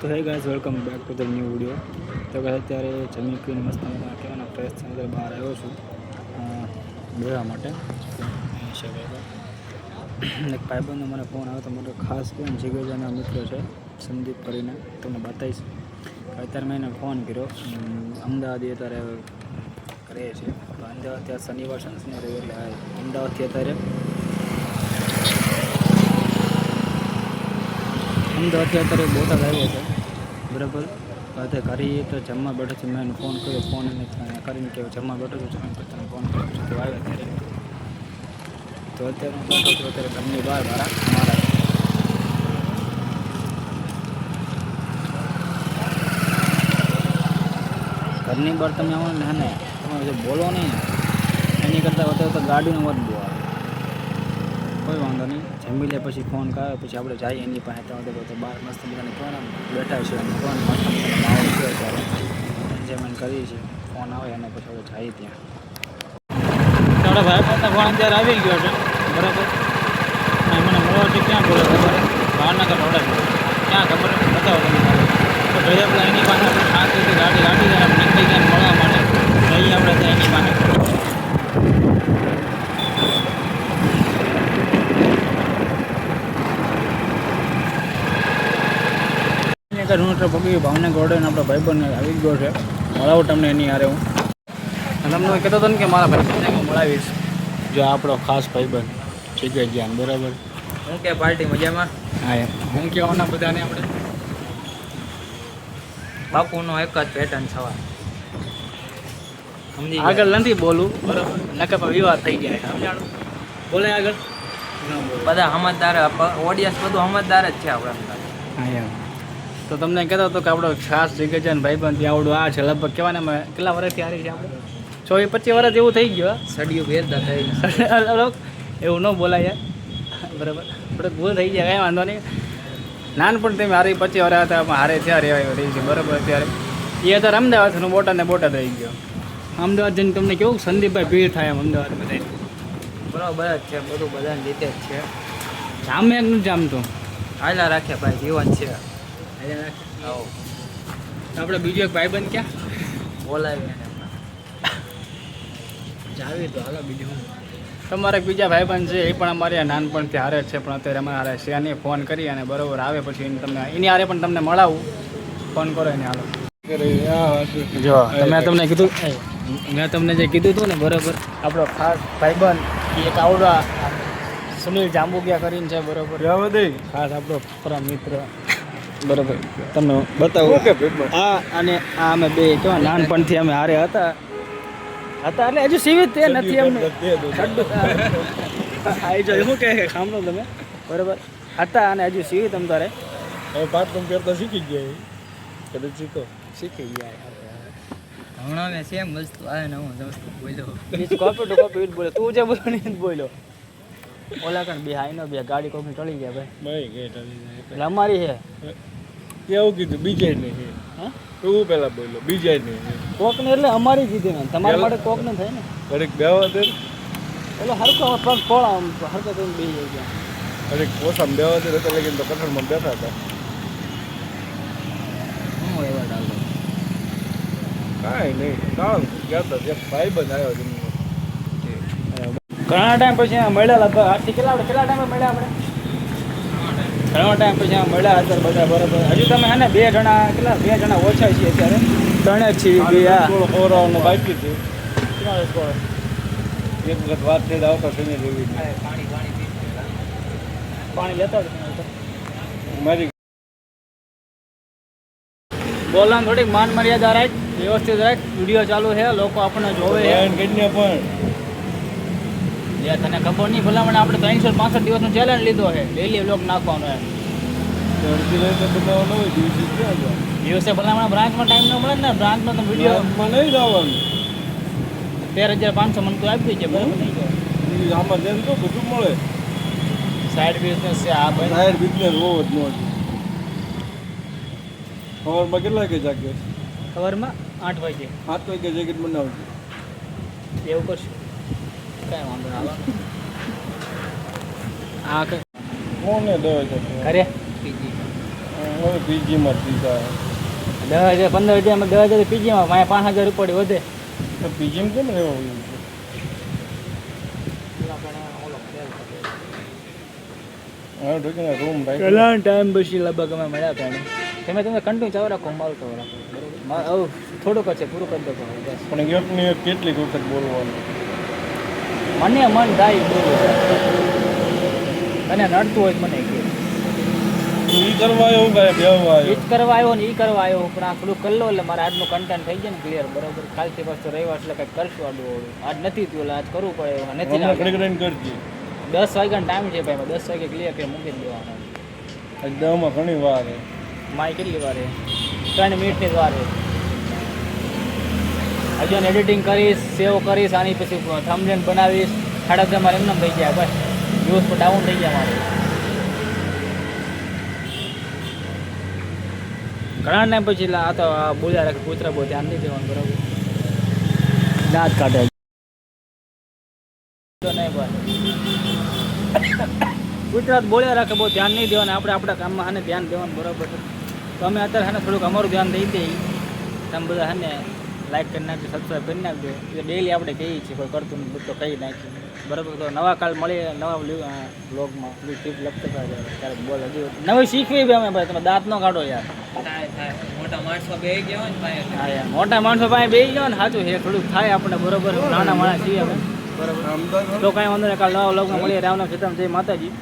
તો hey guys welcome back to the new video. તો guys અત્યારે જમી પીને મસ્ત મજાના કહેવાના ફ્રેશ થઈને અત્યારે બહાર આવ્યો છું બેવા માટે. એક ભાઈબંધનો મને ફોન આવ્યો તો મને ખાસ કરીને જીગરજાના મિત્ર છે સંદીપ કરીને, તમને બતાવીશ. અત્યારે મેં એને ફોન કર્યો. અમદાવાદથી અત્યારે કરે છે તો અમદાવાદ ત્યાં શનિવાર સંસને રહ્યું એટલે અમદાવાદથી અત્યારે બોટાદ આવ્યો છે બરાબર. અત્યારે ઘરે તો જમવા બેઠો છે. મેં એને ફોન કર્યો, ફોન એને કરીને કે જમવા બેઠો છું, જમીન પછી તને ફોન કર્યો છું તો આવ્યો અત્યારે. તો અત્યારે હું બેઠો છું અત્યારે ઘરની બહાર મારા ઘરની બહાર તમે આવો ને ને તમે જો બોલો નહીં એની કરતાં વધારે તો ગાડીનો વાત બહુ આવે. કોઈ વાંધો નહીં, જમી લે પછી ફોન કરે પછી આપણે જઈએ એની પાસે. તો બહાર મસ્ત બધાને ફોન બેઠા છે અને ફોન મસ્ત માહોલ છે અત્યારે એન્જોયમેન્ટ કરીએ છીએ. ફોન આવે અને પછી આપણે જઈએ ત્યાં. આપણા ભાઈ ફોન અત્યારે આવી ગયો છે બરાબર. અને મને મળવા છે ક્યાં બોલે ખબર ભાવનગર રોડે ક્યાં ખબર બતાવો તમે. તો ભાઈ આપણે એની પાસે આપણે શાંતિથી ગાડી જાય આપણે નીકળી ગયા મળવા માટે જઈએ આપણે ત્યાં એની પાસે. પગી ભાવનગર રોડે આપણા ભાઈબંધ આવી ગયો છે. મળાવું તમને એની યારે હું તમને કહેતો હતો ને કે મારા ભાઈબંધને હું મળાવીશ. જો આપણો ખાસ ભાઈબંધ શીખે જ્ઞાન બરાબર. હું કે પાર્ટી મજામાં? હા એમ હું કહેવાના બધાને આપણે બાપુનો એક જ પેટર્ન સવાલ સમજી આગળ નથી બોલવું બરાબર, નકર પણ વિવાદ થઈ જાય. સમજાણું બોલે આગળ બધા સમજદાર ઓડિયન્સ બધું સમજદાર જ છે આપણે. હા એમ તો તમને કહેતો હતો કે આપણો ખાસ જીગરજાન ભાઈબંધ ત્યાં આવડું આ છે લગભગ કહેવાના કેટલા વર્ષથી હારી છે આપણે 24-25 વર્ષ જેવું થઈ ગયું. સડિયું ભેરતા થઈ એવું ન બોલાય બરાબર, થોડુંક ભૂલ થઈ જાય, કાંઈ વાંધો નહીં. નાનપણ તમે હારી 25 વર્ષ હતા પણ હારે થયા રહેવાય રહી છે બરાબર. અત્યારે એ અત્યારે અમદાવાદનું બોટાદ રહી ગયો. અમદાવાદ જઈને તમને કેવું સંદીપભાઈ ભીડ થાય એમ અમદાવાદ બધા બરાબર જ છે બધું બધાને રીતે જ છે. જામે એક નથી જામતું હાલા રાખે ભાઈ જીવન છે. આપણે બીજો એક ભાઈબંધ ક્યાં બોલાવીએ જાવી તો હાલો બીજું. તમારે બીજા ભાઈબંધ છે એ પણ અમારે નાનપણથી હારે જ છે પણ અત્યારે અમે હારે છે એને ફોન કરી અને બરાબર આવે પછી તમને એની હારે પણ તમને મળાવું. ફોન કરો એને હાલો. જો મેં તમને કીધું મેં તમને જે કીધું હતું ને બરાબર, આપણો ખાસ ભાઈબંધ એક આવડા સુનિલ જાંબુકિયા કરીને છે બરાબર. ખાસ આપણો પરમ મિત્ર બરાબર. તમને બતાવું આ અને આ અમે બે કેવા નાનપણથી અમે હારે હતા એટલે હજુ સીવિત તે નથી અમને આવી જો શું કહે સાંભળો તમે બરાબર હતા અને હજુ સીવિત તમ તારે પાટણ કરતા શીખી ગયા કદાચ શીખી ગયા. હમણાં મેં સેમ વસ્તુ આવે ને હું વસ્તુ બોલ્યો કોપી ટુ કોપી બોલે તું જે બોલો ને બોલ્યો. ઓલા કણ બે હાઈ નો બે ગાડી કોપી ટળી ગયા ભાઈ એટલે અમારી છે કેવું કીધું બીજાય નહીં. હા તું પેલા બોલ્યો બીજાય નહીં કોક ને એટલે અમારી કીધી ને તમારા માટે કોક ને થાય ને ઘડીક બેવા દે એટલે હરકો પગ ખોળા હરકો થઈને બે ગયા ઘડીક ઓછામાં બેવા દે તો લગીને તો કઠણમાં બેઠા હતા. હું એવા ડાલો કાંઈ નહીં કામ ગયા હતા ભાઈબંધ આવ્યો જમવા. ઘણા ટાઈમ પછી મળ્યા લગભગ આજથી કેટલા ટાઈમે મળ્યા આપણે ઘણા ટાઈમ પછી મળ્યા અત્યારે બધા બરાબર. હજુ તમે હે ને બે જણા ઓછા છીએ અત્યારે 3 જ છીએ બે. થોડો ખોરાવાનું બાકી છે એક વખત વાત થઈ આવતા શનિ રવિ પાણી લેતા મારી બોલવાનું થોડીક માન મર્યાદા રાખ, વ્યવસ્થિત રાખ. વિડીયો ચાલુ છે, લોકો આપણને જોવે છે. કન્યા પણ તને ખબર નહીં ભલામણ આપણે 365 દિવસનો ચેલેન્જ લીધો છે ડેલી વ્લોગ નાખવાનો એમ. બનાવવાનો હોય દિવસે ભલામણ બ્રાન્ચમાં ટાઈમ ન મળે ને બ્રાન્ચનો તો વિડીયો નહીં જવાનું 13,500 મને તો આપી છે બરાબર નહીં જાય. આમાં જેમ તો બધું મળે. સાઈડ બિઝનેસ છે આ ભાઈ. સાઈડ બિઝનેસ હોવો જ ન સવારમાં કેટલા વાગે જાગે? સવારમાં 8 વાગે 7 વાગે જેકેટ બનાવજો. એવું કરશું કાંઈ વાંધો ના આવે. આ કોને દવા છે કરે હું હવે પીજીમાં પીતા 10,000 15,000 10,000 પીજીમાં મારે 5,000 રૂપિયા વધે. પીજીમાં કેમ રહેવાનું હા ઢોકીને રૂમ રાખી કેટલા ટાઈમ પછી લગભગ અમે મળ્યા હતા એને. તમે કન્ટિન્યુ ચાલુ રાખો મારું તો રાખો બરોબર. થોડુંક જ છે પૂરું કરી દો બસ. પણ એકની એક કેટલીક વખત બોલવાનું મને મન થાય બોલું અને નડતું હોય તો મને કે ઈ કરવા એવું કાંઈ બેહવા એ જ કરવા આવ્યો ને એ કરવા આવ્યો પણ આ થોડું કરી લો એટલે મારે આજનું કન્ટેન્ટ થઈ જાય ને ક્લિયર બરોબર. કાલથી પાછું રવિવાર એટલે કંઈક કરશું આડું ઓળું. આજ નથી થયું એટલે આજ કરવું પડે એવું નથી. હમણાં ઘડી ઘડીને કરજે 10 વાગ્યાનો ટાઈમ છે ભાઈ 10 વાગે ક્લિયર કરી મૂકી જ દેવાનો. આજ દવામાં ઘણી વાર છે માય કેટલી વાર છે 3 મિનિટની જ વાર છે. હજુ એડિટિંગ કરીશ સેવ કરીશ આની પછી થંબનેલ બનાવીશ 10:30 મારે એમને થઈ ગયા ભાઈ. વ્યૂઝ પર ડાઉન થઈ ગયા મારે ઘણા ટાઈમ પછી. આ તો બોલ્યા રાખે કૂતરા બહુ ધ્યાન નહીં દેવાનું બરાબર. દાંત કાઢે તો નહીં ભાઈ. ગુજરાત બોલ્યા રાખે બહુ ધ્યાન નહીં દેવાનું. આપણે આપણા કામમાં આને ધ્યાન દેવાનું બરાબર છે. તો અમે અત્યારે છે ને થોડુંક અમારું ધ્યાન દઈ દઈએ. તમે બધા છે ને લાઈક કરી નાખજો સબસ્ક્રાઈબ કરી નાખજો. એટલે ડેલી આપણે કહીએ છીએ કોઈ કરતું નથી તો કહી નાખીએ બરાબર. તો નવા કાલ મળીએ નવા બ્લોગમાં ટીપ લખતા ત્યારે બોલ હજુ નવી શીખવી બી અમે ભાઈ. તમે દાંત ન કાઢો યાર. થાય મોટા માણસો બે ગયા હોય ને ભાઈ હા યાર મોટા માણસો પાસે બેસી જાઓ ને સાચું છે થોડુંક થાય આપણે બરોબર. નાના માણસ છીએ અમે બરોબર. તો કાંઈ વાંધો નહીં કાલ નવા બ્લોગમાં મળીએ. રામનામ સીતારામ જય માતાજી.